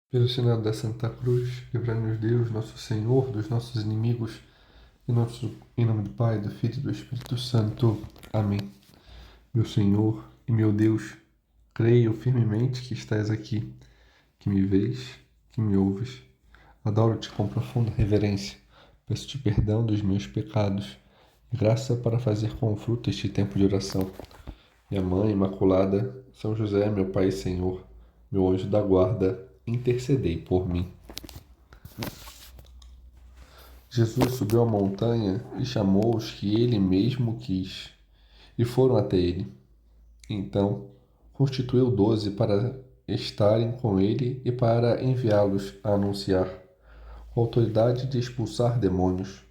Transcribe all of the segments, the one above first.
Pelo sinal da Santa Cruz, livrai-nos Deus, nosso Senhor, dos nossos inimigos, em nome do Pai, do Filho e do Espírito Santo. Amém. Meu Senhor e meu Deus, creio firmemente que estás aqui, que me vês, que me ouves. Adoro-te com profunda reverência. Peço-te perdão dos meus pecados e graça para fazer com fruto este tempo de oração. Minha Mãe Imaculada, São José, meu Pai e Senhor, meu anjo da guarda, intercedei por mim. Jesus subiu a montanha e chamou os que ele mesmo quis, e foram até ele. Então, constituiu 12 para estarem com ele e para enviá-los a anunciar, com autoridade de expulsar demônios.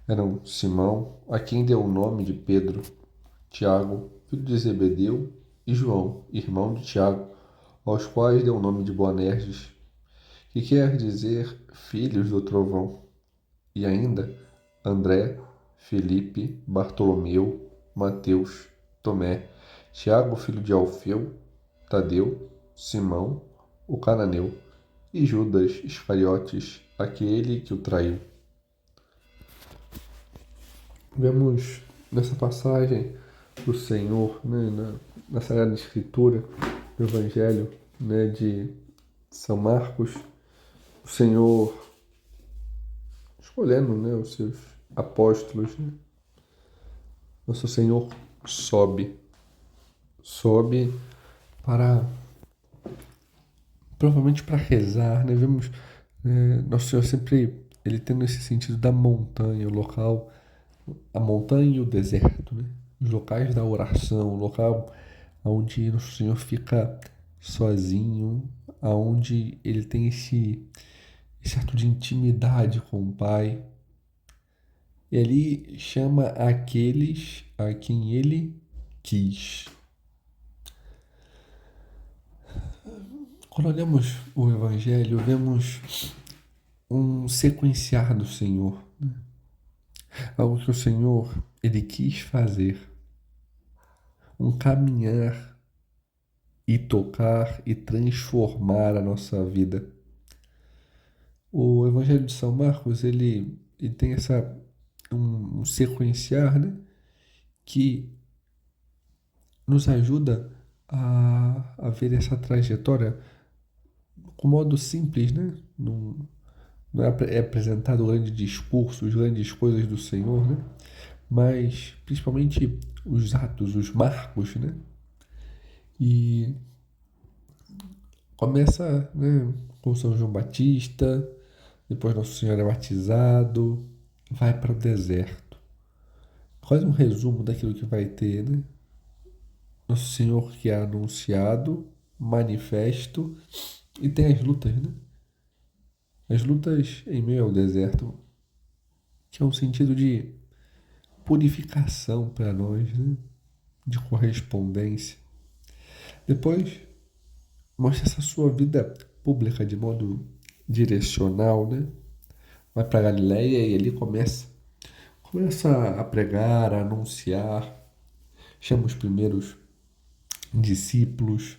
Eram Simão, a quem deu o nome de Pedro, Tiago, filho de Zebedeu, e João, irmão de Tiago, aos quais deu o nome de Boanerges, que quer dizer filhos do trovão. E ainda André, Felipe, Bartolomeu, Mateus, Tomé, Tiago, filho de Alfeu, Tadeu, Simão, o cananeu, e Judas Iscariotes, aquele que o traiu. Vemos nessa passagem do Senhor, na Sagrada Escritura, no Evangelho, de São Marcos, o Senhor escolhendo, os seus apóstolos. Nosso Senhor sobe para, provavelmente para rezar, né? Vemos Nosso Senhor sempre, ele tendo esse sentido da montanha, o local, a montanha e o deserto, né? Os locais da oração, o local onde Nosso Senhor fica sozinho, aonde ele tem esse ato de intimidade com o Pai. E ali chama aqueles a quem ele quis. Quando olhamos o Evangelho, vemos um sequenciar do Senhor, algo que o Senhor ele quis fazer, um caminhar e tocar e transformar a nossa vida. O Evangelho de São Marcos ele tem um sequenciar, que nos ajuda a ver essa trajetória com modo simples, né? Não é apresentado grande discurso, as grandes coisas do Senhor, mas principalmente os atos, os marcos, E começa, com São João Batista, depois Nosso Senhor é batizado, vai para o deserto. Quase um resumo daquilo que vai ter, Nosso Senhor que é anunciado, manifesto, e tem as lutas, As lutas em meio ao deserto, que é um sentido de purificação para nós, de correspondência. Depois, mostra essa sua vida pública de modo direcional, Vai para Galiléia e ali começa a pregar, a anunciar, chama os primeiros discípulos,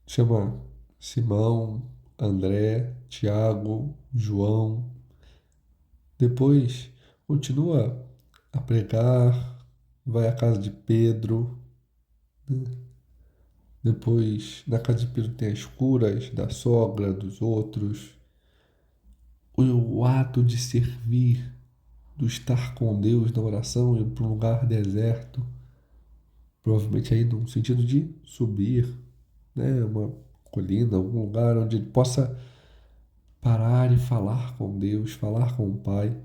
chama Simão, André, Tiago, João. Depois continua a pregar, vai à casa de Pedro, né? Depois na casa de Pedro tem as curas da sogra, dos outros, o ato de servir, do estar com Deus na oração, ir para um lugar deserto, provavelmente aí no sentido de subir, uma colina, algum lugar onde ele possa parar e falar com Deus, falar com o Pai.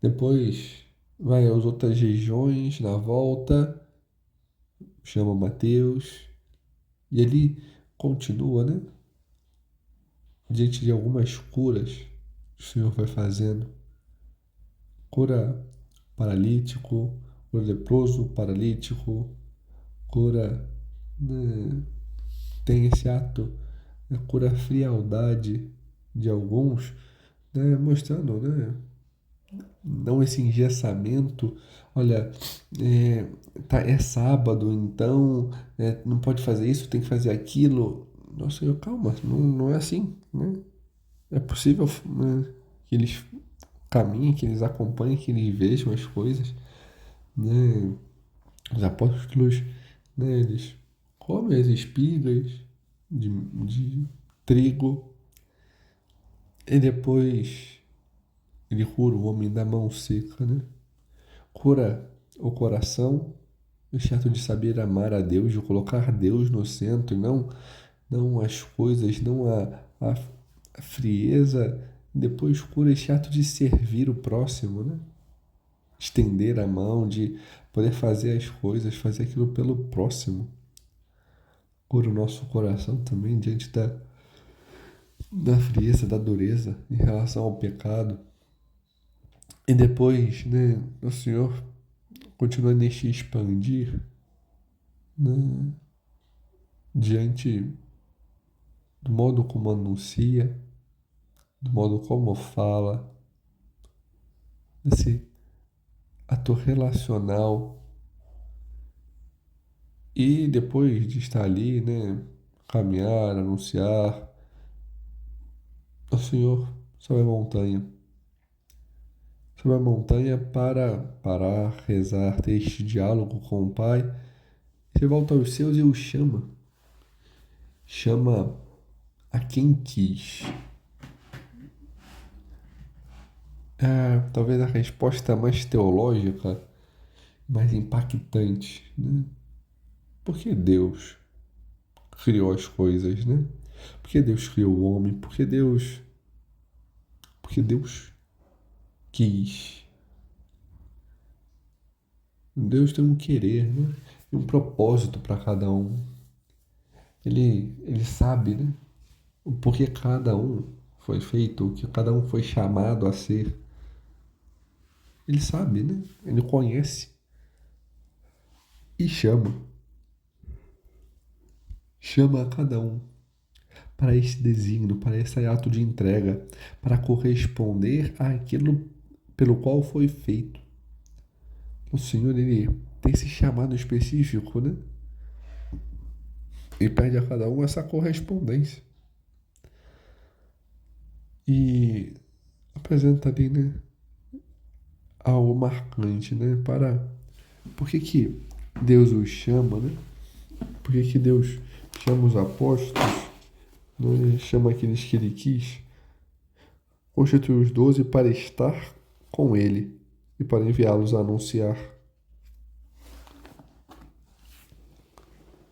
Depois vai às outras regiões na volta, chama Mateus, e ele continua, diante de algumas curas que o Senhor vai fazendo. Cura paralítico, cura leproso, paralítico, cura, tem esse ato, cura a frialdade de alguns, mostrando, não esse engessamento. Olha, é sábado, então não pode fazer isso, tem que fazer aquilo. Nossa Senhor, calma, não é assim, né? É possível, né, que eles caminhem, que eles acompanhem, que eles vejam as coisas, né? Os apóstolos, né, eles comem as espigas de trigo e depois ele cura o homem da mão seca, né? Cura o coração, o chato de saber amar a Deus, de colocar Deus no centro, e não as coisas, não a frieza. Depois cura esse ato de servir o próximo, né? Estender a mão, de poder fazer as coisas, fazer aquilo pelo próximo. Cura o nosso coração também diante da frieza, da dureza em relação ao pecado. E depois, né, o Senhor continua neste expandir, né, diante do modo como anuncia, do modo como fala, esse ator relacional. E depois de estar ali, né, caminhar, anunciar, o Senhor sobe a montanha. Sobe a montanha para parar, rezar, ter este diálogo com o Pai. Você volta aos seus e o chama. Chama a quem quis. Talvez a resposta mais teológica, mais impactante, né? Por que Deus criou as coisas, né? Por que Deus criou o homem? Porque Deus quis. Deus tem um querer, né? E um propósito para cada um. Ele sabe, né? O porquê cada um foi feito, o que cada um foi chamado a ser. Ele sabe, né? Ele conhece e chama. Chama a cada um para esse desígnio, para esse ato de entrega, para corresponder àquilo pelo qual foi feito. O Senhor, ele tem esse chamado específico, né? E pede a cada um essa correspondência. E apresenta ali, né, algo marcante, né? Por que que Deus os chama, né? Por que que Deus chama os apóstolos, né? Chama aqueles que ele quis, constitui os 12 para estar com ele e para enviá-los a anunciar.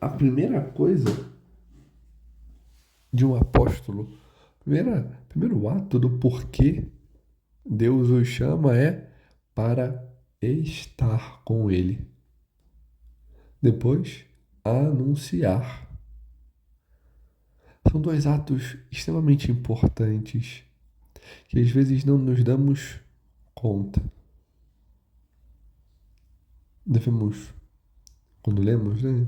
A primeira coisa de um apóstolo, primeiro ato do porquê Deus os chama é para estar com ele. Depois, anunciar. São dois atos extremamente importantes que às vezes não nos damos conta. Devemos, quando lemos, né,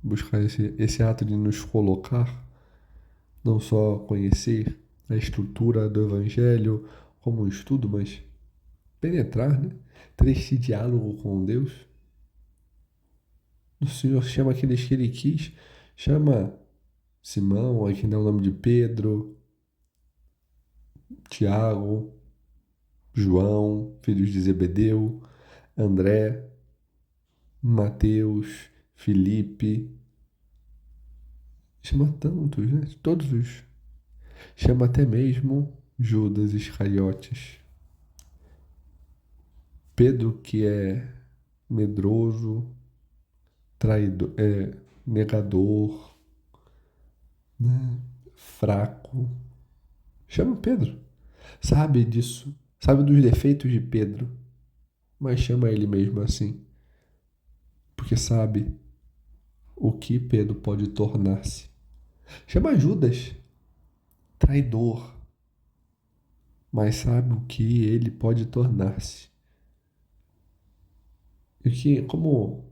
buscar esse ato de nos colocar, não só conhecer a estrutura do Evangelho como um estudo, mas penetrar, né, ter este diálogo com Deus. O Senhor chama aqueles que Ele quis, chama Simão, aqui dá o nome de Pedro, Tiago, João, filhos de Zebedeu, André, Mateus, Filipe, chama tantos, né? Todos os. Chama até mesmo Judas Iscariotes. Pedro, que é medroso, traidor, negador, né? Fraco. Chama Pedro. Sabe disso. Sabe dos defeitos de Pedro. Mas chama ele mesmo assim. Porque sabe o que Pedro pode tornar-se. Chama Judas, traidor, mas sabe o que ele pode tornar-se. E que, como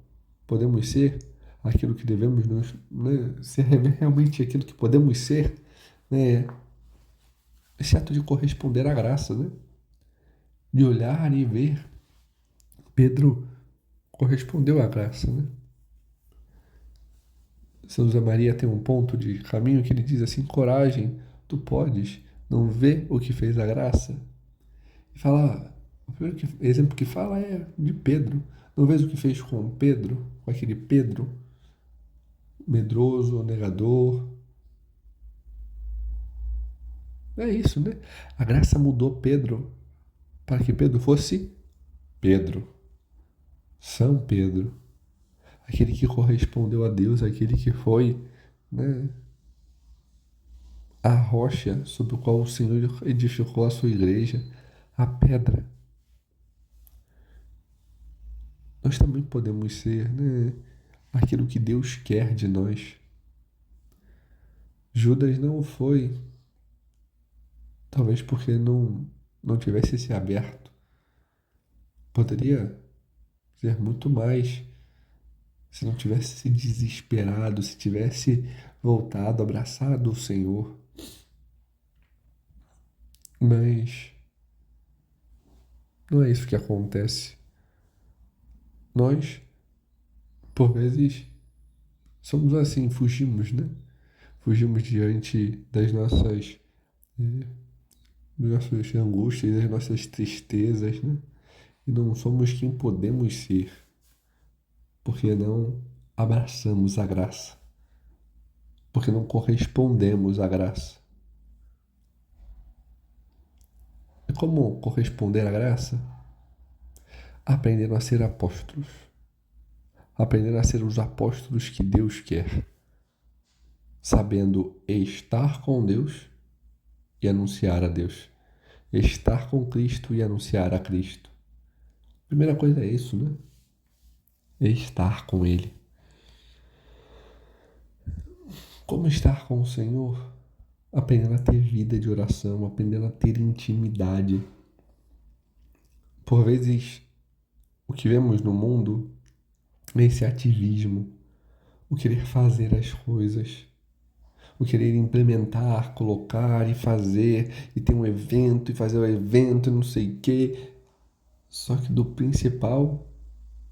podemos ser aquilo que devemos nos, né, ser realmente aquilo que podemos ser, né, esse ato de corresponder à graça, né, de olhar e ver. Pedro correspondeu à graça, né? São José Maria tem um ponto de caminho que ele diz assim: coragem, tu podes, não vê o que fez a graça? E fala, o primeiro exemplo que fala é de Pedro. Não vês o que fez com Pedro, com aquele Pedro medroso, negador? É isso, né? A graça mudou Pedro para que Pedro fosse Pedro, São Pedro, aquele que correspondeu a Deus, aquele que foi, né, a rocha sobre o qual o Senhor edificou a sua igreja, a pedra. Nós também podemos ser, né, aquilo que Deus quer de nós. Judas não foi, talvez porque não tivesse se aberto. Poderia ser muito mais se não tivesse se desesperado, se tivesse voltado, abraçado o Senhor. Mas não é isso que acontece. Nós, por vezes, somos assim, fugimos, né? Fugimos diante eh, das nossas angústias, das nossas tristezas, né? E não somos quem podemos ser, porque não abraçamos a graça, porque não correspondemos à graça. E como corresponder à graça? Aprendendo a ser apóstolos, aprendendo a ser os apóstolos que Deus quer, sabendo estar com Deus e anunciar a Deus, estar com Cristo e anunciar a Cristo. A primeira coisa é isso, né? Estar com Ele. Como estar com o Senhor? Aprendendo a ter vida de oração, aprendendo a ter intimidade. Por vezes, o que vemos no mundo é esse ativismo, o querer fazer as coisas, o querer implementar, colocar e fazer, e ter um evento, e fazer o evento, e não sei o quê. Só que do principal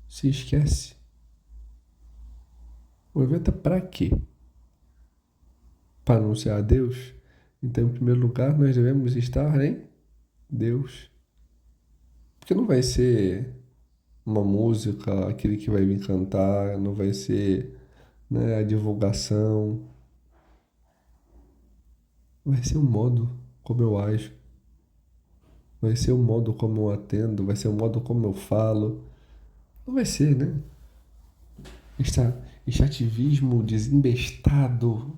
se esquece. O evento é para quê? Para anunciar a Deus? Então, em primeiro lugar, nós devemos estar em Deus. Porque não vai ser uma música, aquele que vai vir cantar, não vai ser, né, a divulgação. Vai ser o modo como eu ajo, vai ser o modo como eu atendo, vai ser o modo como eu falo. Não vai ser, né? Este ativismo desembestado.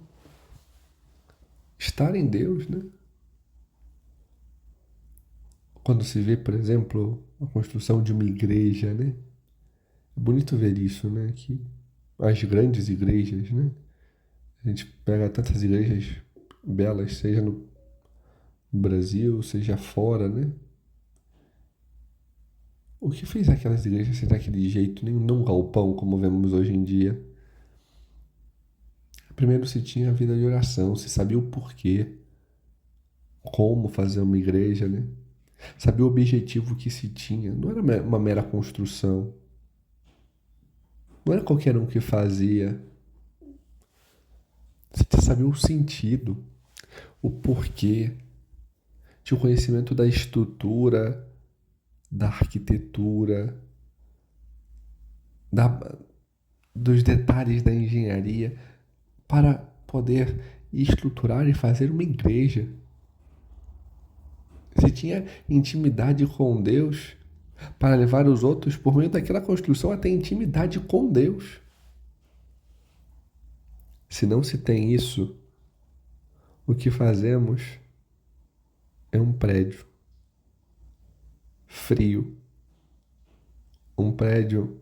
Estar em Deus, né? Quando se vê, por exemplo, a construção de uma igreja, né? É bonito ver isso, né? Que as grandes igrejas, né? A gente pega tantas igrejas belas, seja no Brasil, seja fora, né? O que fez aquelas igrejas ser daquele jeito, nem não galpão como vemos hoje em dia? Primeiro se tinha a vida de oração, se sabia o porquê, como fazer uma igreja, né? Sabia o objetivo que se tinha. Não era uma mera construção. Não era qualquer um que fazia. Você sabia o sentido, o porquê. Tinha o conhecimento da estrutura, da arquitetura, da, dos detalhes da engenharia, para poder estruturar e fazer uma igreja. Você tinha intimidade com Deus para levar os outros por meio daquela construção até intimidade com Deus. Se não se tem isso, o que fazemos é um prédio frio, um prédio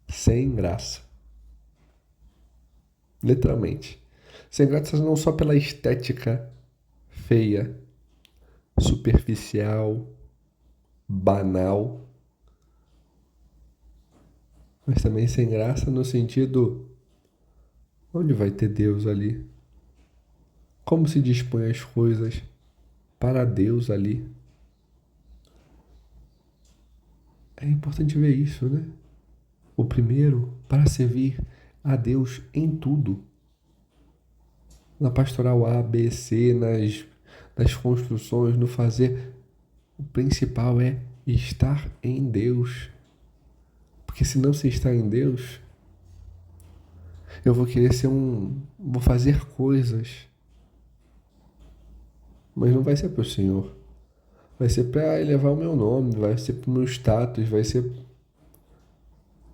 sem graça. Literalmente. Sem graça não só pela estética feia, superficial, banal, mas também sem graça no sentido: onde vai ter Deus ali? Como se dispõe as coisas para Deus ali? É importante ver isso, né? O primeiro, para servir, a Deus em tudo. Na pastoral A, B, C, nas construções, no fazer. O principal é estar em Deus. Porque se não se está em Deus, eu vou querer vou fazer coisas, mas não vai ser para o Senhor. Vai ser para elevar o meu nome, vai ser para o meu status, vai ser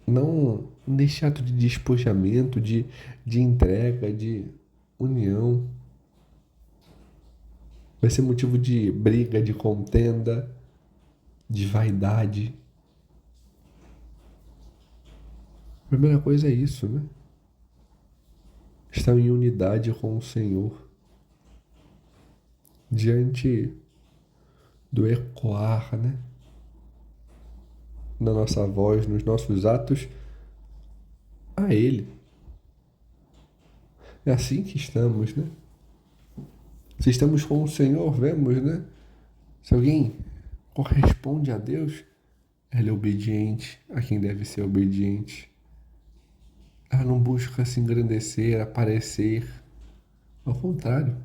não nesse ato de despojamento, de entrega, de união. Vai ser motivo de briga, de contenda, de vaidade. A primeira coisa é isso, né? Estar em unidade com o Senhor. Diante do ecoar, né? Na nossa voz, nos nossos atos, a Ele. É assim que estamos, né? Se estamos com o Senhor, vemos, né? Se alguém corresponde a Deus, ele é obediente a quem deve ser obediente. Ela não busca se engrandecer, aparecer. Ao contrário.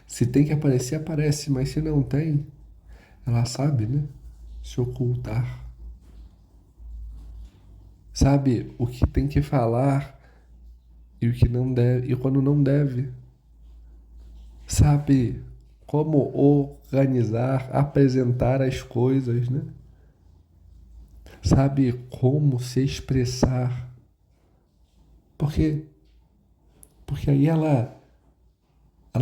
Se tem que aparecer, aparece, mas se não tem, ela sabe, né? Se ocultar. Sabe o que tem que falar e o que não deve, e quando não deve. Sabe como organizar, apresentar as coisas, né? Sabe como se expressar. Porque aí ela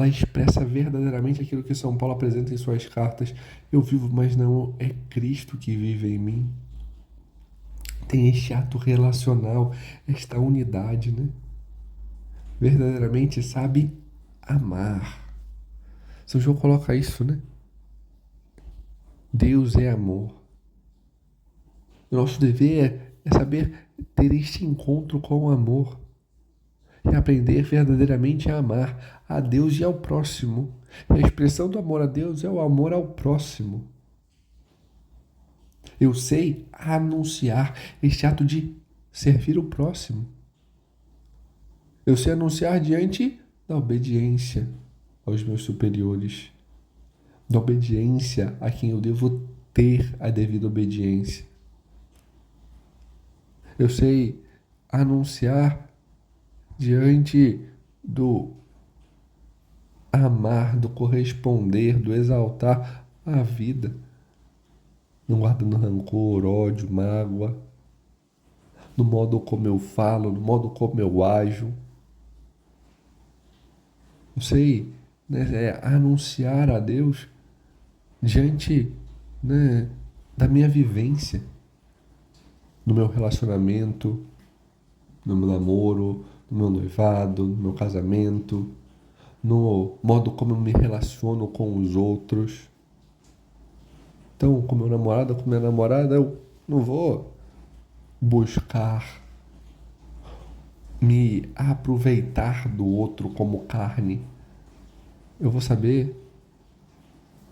expressa verdadeiramente aquilo que São Paulo apresenta em suas cartas. Eu vivo, mas não é Cristo que vive em mim. Tem este ato relacional, esta unidade, né? Verdadeiramente sabe amar. São João coloca isso, né? Deus é amor. O nosso dever é saber ter este encontro com o amor e aprender verdadeiramente a amar a Deus e ao próximo. E a expressão do amor a Deus é o amor ao próximo. Eu sei anunciar este ato de servir o próximo. Eu sei anunciar diante da obediência aos meus superiores, da obediência a quem eu devo ter a devida obediência. Eu sei anunciar diante do amar, do corresponder, do exaltar a vida, não guardando rancor, ódio, mágoa, no modo como eu falo, no modo como eu ajo. Eu sei, né, anunciar a Deus diante, né, da minha vivência, no meu relacionamento, no meu namoro, no meu noivado, no meu casamento, no modo como eu me relaciono com os outros. Então, com meu namorado, com minha namorada, eu não vou buscar me aproveitar do outro como carne. Eu vou saber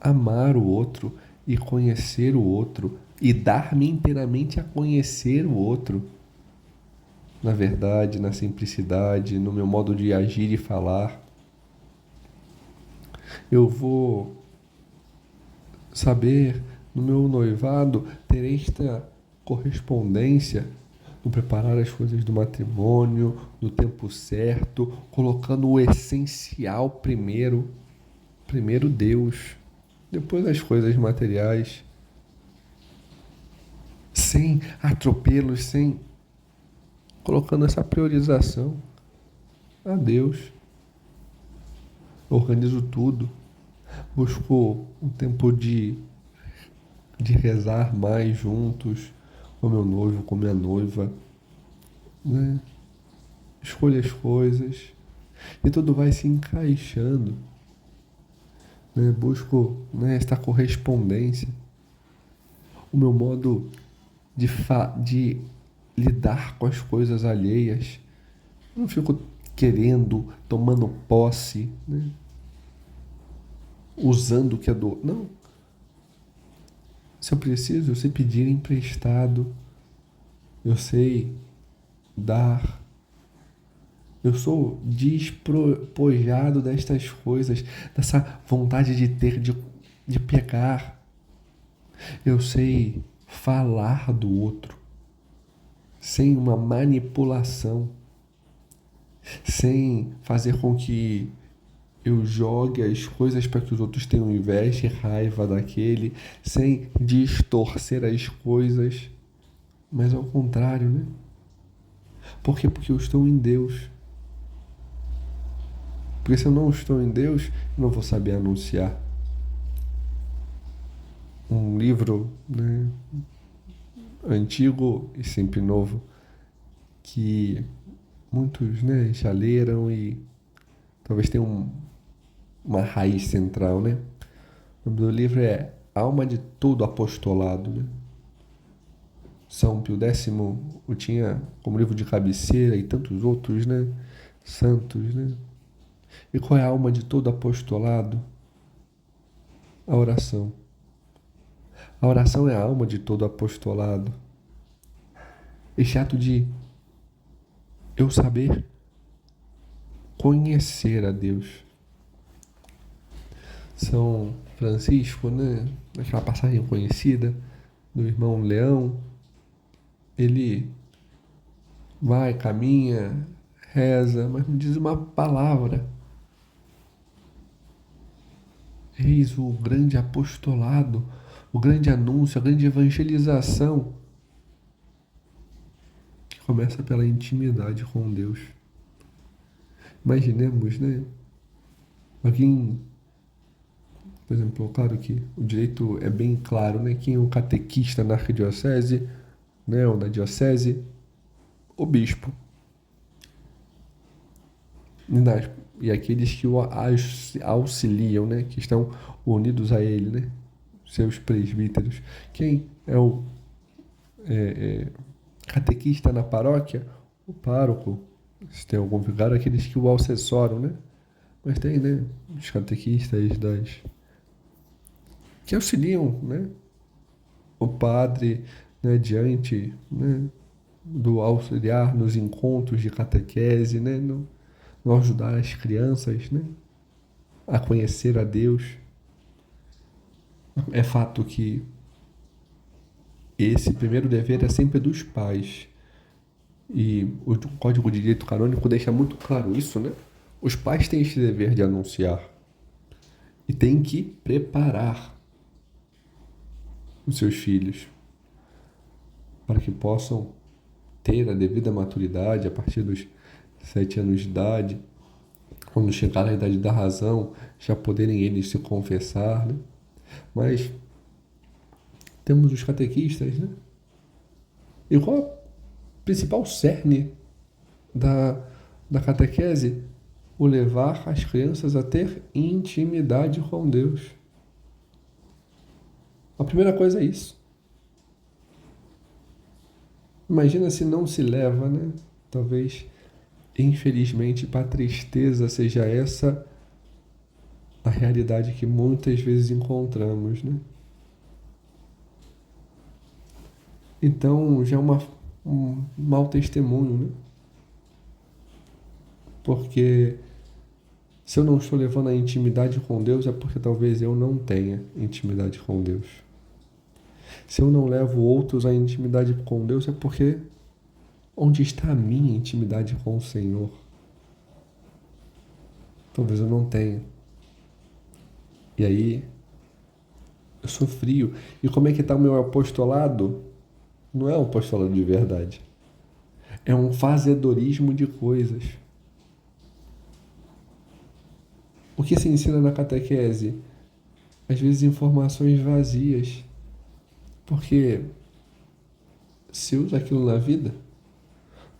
amar o outro e conhecer o outro e dar-me inteiramente a conhecer o outro. Na verdade, na simplicidade, no meu modo de agir e falar. Eu vou saber, no meu noivado, ter esta correspondência no preparar as coisas do matrimônio, no tempo certo, colocando o essencial primeiro. Primeiro Deus, depois as coisas materiais. Sem atropelos, sem colocando essa priorização a Deus. Organizo tudo. Busco um tempo de rezar mais juntos com meu noivo, com minha noiva, né? Escolho as coisas e tudo vai se encaixando, né? Busco, né, esta correspondência. O meu modo de lidar com as coisas alheias. Eu não fico querendo, tomando posse, né? Usando o que é do... Não. Se eu preciso, eu sei pedir emprestado. Eu sei dar Eu sou despojado destas coisas, dessa vontade de ter, de pecar. Eu sei falar do outro sem uma manipulação, sem fazer com que eu jogue as coisas para que os outros tenham inveja e raiva daquele, sem distorcer as coisas, mas ao contrário, né? Por quê? Porque eu estou em Deus. Porque se eu não estou em Deus, eu não vou saber anunciar. Um livro, né, antigo e sempre novo, que muitos, né, já leram e talvez tenham uma raiz central, né? O nome do livro é Alma de Todo Apostolado, né? São Pio X o tinha como livro de cabeceira e tantos outros, né? Santos, né? E qual é a alma de todo apostolado? A oração. A oração é a alma de todo apostolado. Esse ato de eu saber conhecer a Deus. São Francisco, né? Naquela passagem conhecida do irmão Leão, ele vai, caminha, reza, mas não diz uma palavra. Eis o grande apostolado, o grande anúncio, a grande evangelização que começa pela intimidade com Deus. Imaginemos, né? Alguém, por exemplo, claro que o direito é bem claro, né? Quem é o catequista na arquidiocese, né? Ou na diocese, o bispo. E aqueles que o auxiliam, né? Que estão unidos a ele, né? Seus presbíteros. Quem é o catequista na paróquia? O pároco. Se tem algum vigário, aqueles que o assessoram, né? Mas tem, né? Os catequistas que auxiliam, né? O padre, né? Diante, né? Do auxiliar nos encontros de catequese, né? No ajudar as crianças, né? A conhecer a Deus. É fato que esse primeiro dever é sempre dos pais. E o Código de Direito Canônico deixa muito claro isso, né? Os pais têm esse dever de anunciar e têm que preparar os seus filhos para que possam ter a devida maturidade a partir dos 7 anos de idade, quando chegar na idade da razão, já poderem eles se confessar, né? Mas temos os catequistas, né? E qual o principal cerne da catequese? O levar as crianças a ter intimidade com Deus. A primeira coisa é isso. Imagina se não se leva, né? Talvez, infelizmente, para a tristeza seja essa a realidade que muitas vezes encontramos, né? Então, já é um mau testemunho, né? Porque se eu não estou levando a intimidade com Deus, é porque talvez eu não tenha intimidade com Deus. Se eu não levo outros à intimidade com Deus, é porque onde está a minha intimidade com o Senhor? Talvez eu não tenha. E aí, eu sou frio. E como é que está o meu apostolado? Não é um apostolado de verdade. É um fazedorismo de coisas. O que se ensina na catequese? Às vezes informações vazias. Porque se usa aquilo na vida,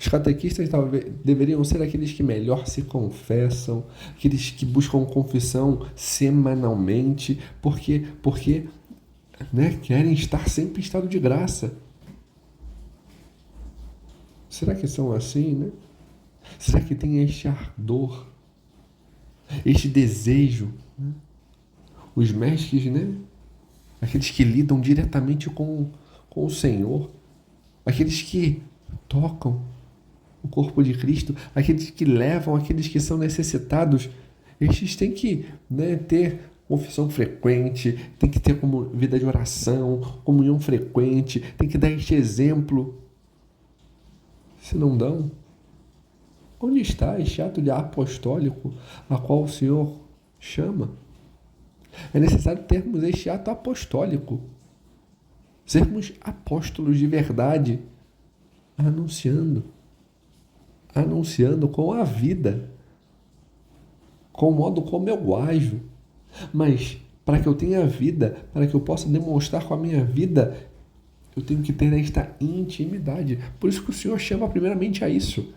os catequistas talvez deveriam ser aqueles que melhor se confessam, aqueles que buscam confissão semanalmente, porque né, querem estar sempre em estado de graça. Será que são assim, né? Será que tem este ardor, este desejo? Né? Os mestres, né? Aqueles que lidam diretamente com o Senhor, aqueles que tocam o o corpo de Cristo, aqueles que levam, aqueles que são necessitados, estes têm que, né, ter confissão frequente, tem que ter como vida de oração, comunhão frequente, tem que dar este exemplo. Se não dão, onde está este ato de apostólico a qual o Senhor chama? É necessário termos este ato apostólico, sermos apóstolos de verdade, anunciando com a vida, com o modo como eu ajo. Mas para que eu tenha vida, para que eu possa demonstrar com a minha vida, eu tenho que ter esta intimidade. Por isso que o Senhor chama primeiramente a isso.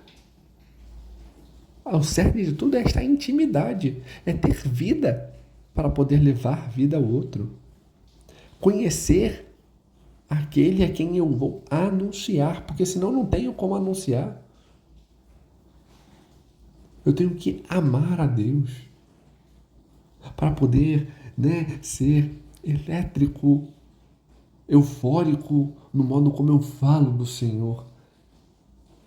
O cerne de tudo é esta intimidade, é ter vida para poder levar vida ao outro. Conhecer aquele a quem eu vou anunciar, porque senão não tenho como anunciar. Eu tenho que amar a Deus para poder, né, ser elétrico, eufórico no modo como eu falo do Senhor.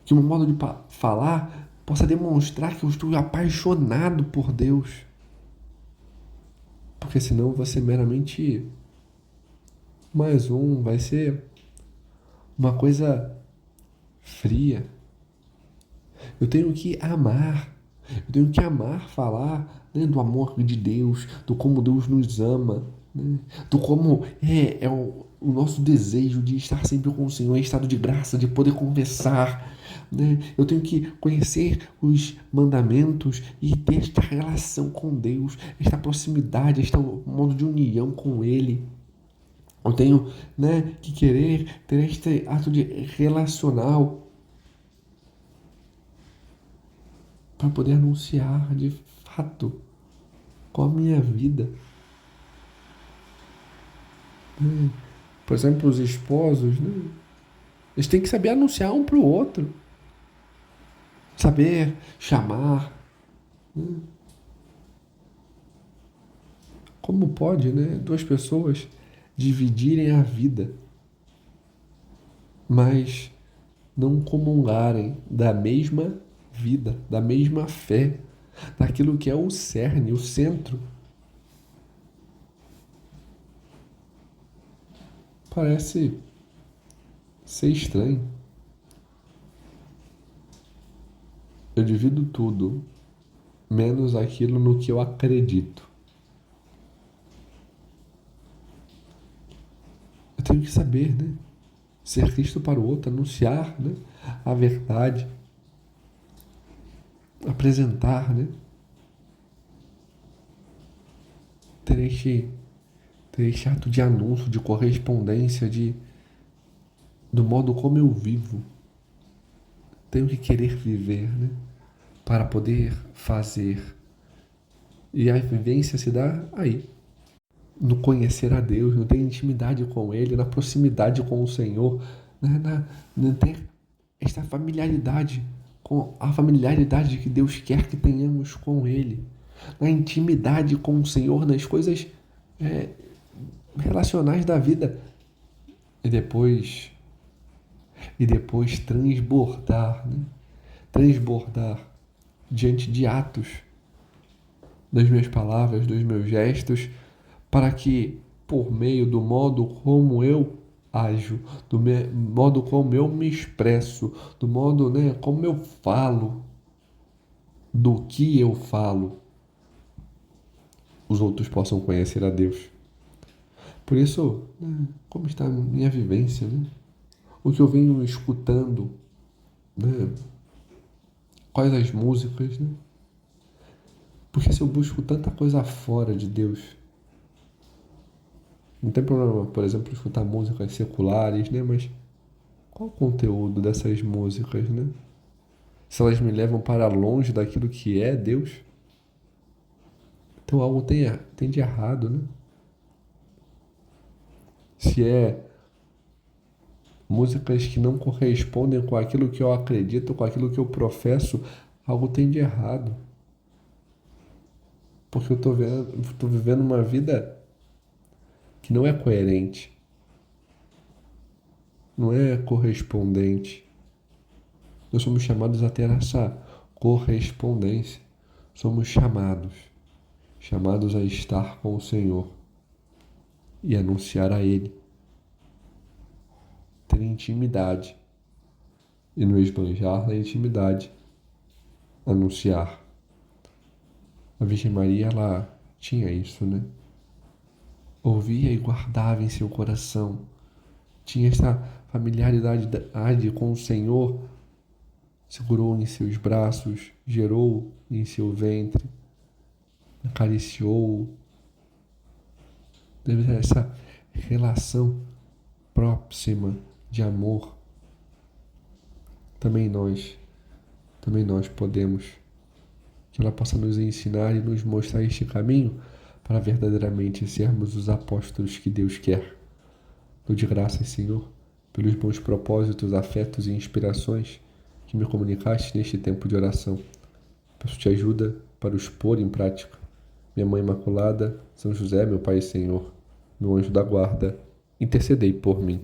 Que o meu modo de falar possa demonstrar que eu estou apaixonado por Deus. Porque senão vai ser meramente mais um, vai ser uma coisa fria. Eu tenho que amar. Eu tenho que amar falar, né, do amor de Deus, do como Deus nos ama, né, do como é o nosso desejo de estar sempre com o Senhor em estado de graça, de poder conversar. Né? Eu tenho que conhecer os mandamentos e ter esta relação com Deus, esta proximidade, este modo de união com Ele. Eu tenho, né, que querer ter este ato de relacional para poder anunciar de fato com a minha vida. Por exemplo, os esposos, né? Eles têm que saber anunciar um para o outro, saber chamar. Né? Como pode, né, duas pessoas dividirem a vida, mas não comungarem da mesma vida, da mesma fé, daquilo que é o cerne, o centro? Parece ser estranho. Eu divido tudo, menos aquilo no que eu acredito. Eu tenho que saber, né? Ser Cristo para o outro, anunciar, né, a verdade, apresentar, né? Ter este ato de anúncio, de correspondência, do modo como eu vivo. Tenho que querer viver, né? Para poder fazer. E a vivência se dá aí, no conhecer a Deus, no ter intimidade com Ele, na proximidade com o Senhor, né? Na ter esta familiaridade, com a familiaridade que Deus quer que tenhamos com Ele, na intimidade com o Senhor, nas coisas relacionais da vida, e depois transbordar, né? Transbordar diante de atos, das minhas palavras, dos meus gestos, para que, por meio do modo como eu ajo, do modo como eu me expresso, do modo, né, como eu falo, do que eu falo, os outros possam conhecer a Deus. Por isso, né, como está a minha vivência, né? O que eu venho escutando, né? Quais as músicas, né? Porque se eu busco tanta coisa fora de Deus, não tem problema, por exemplo, escutar músicas seculares, né? Mas qual o conteúdo dessas músicas, né? Se elas me levam para longe daquilo que é Deus, então algo tem de errado, né? Se é músicas que não correspondem com aquilo que eu acredito, com aquilo que eu professo, algo tem de errado. Porque eu tô vivendo uma vida que não é coerente, não é correspondente, Nós somos chamados a ter essa correspondência. Somos chamados a estar com o Senhor e anunciar a Ele. Ter intimidade e no esbanjar na intimidade anunciar. A Virgem Maria, ela tinha isso, né? Ouvia e guardava em seu coração. Tinha esta familiaridade com o Senhor, segurou em seus braços, gerou em seu ventre, acariciou. Deve ter essa relação próxima de amor. Também nós podemos. Que ela possa nos ensinar e nos mostrar este caminho para verdadeiramente sermos os apóstolos que Deus quer. Dou-te graças, Senhor, pelos bons propósitos, afetos e inspirações que me comunicaste neste tempo de oração. Peço-te ajuda para os pôr em prática. Minha Mãe Imaculada, São José, meu Pai e Senhor, meu anjo da guarda, intercedei por mim.